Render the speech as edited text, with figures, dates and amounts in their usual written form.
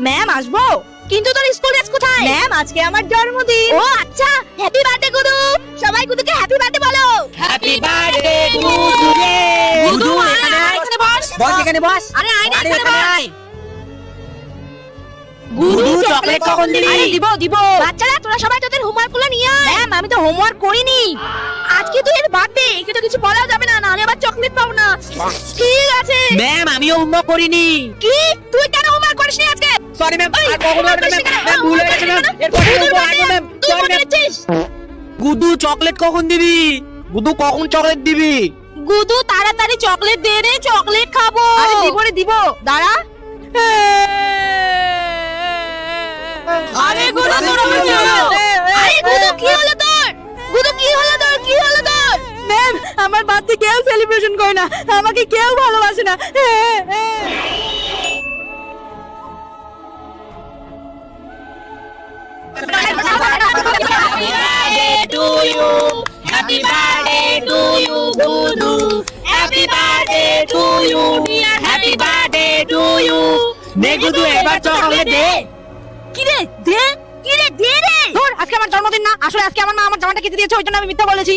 Ma'am আসবো? কিন্তু তোর স্কুল ড্রেস কোথায়? ম্যাম আজকে আমার জন্মদিন। ও আচ্ছা, হ্যাপি বার্থডে গুদু। সবাই গুদুকে হ্যাপি বার্থডে বলো। হ্যাপি বার্থডে গুদু রে। গুদু এখানে বস। বস এখানে বস। আরে আয় না, আরে এখানে এখানে বস। আয়। গুদু চকলেট কখন দিবি? আরে দিব। বাচ্চারা তোরা সবাই তোদের হোমওয়ার্ক গুলো নিয়ে আয়। ম্যাম আমি তো হোমওয়ার্ক করিনি। আজকে তো এর বার্থডে, একে তো কিছু বলা যাবে না, নাহলে আবার চকলেট পাবো না। ঠিক আছে। ম্যাম আমিও হোমওয়ার্ক করিনি। কি তুই কেন হোমওয়ার্ক করিসনি আজকে? সরি ম্যাম, এই, আর কখনো হবে না ম্যাম। ম্যাম ভুল হয়ে গেছে ম্যাম। এরপর গুদুর থেকে birthday, ম্যাম। তুই সরি মনে ম্যাম। রাখছিস? গুদু চকলেট কখন দিবি? গুদু কখন চকলেট দিবি? গুদু তাড়াতাড়ি চকলেট দে রে, চকলেট খাবো। আরে দিব রে দিব, দাঁড়া। আরে গুদু তোর আবার কি হলো? আরে গুদু কি হলো তোর? গুদু কি হলো তোর? কি হলো তোর? ম্যাম আমার বার্থডে কেউ সেলিব্রেশন করে না, আমাকে কেউ ভালোবাসে না। Happy birthday to you, Gudu. Happy birthday to you, dear. Happy birthday to you. নে গুদু এবার চকলেট দে। কি রে দে, কি রে দে রে। ধর আজকে আমার জন্মদিন না, আসলে আজকে আমার মা আমার জামাটা কেটে দিয়েছে, ওই জন্য আমি মিথ্যা বলেছি।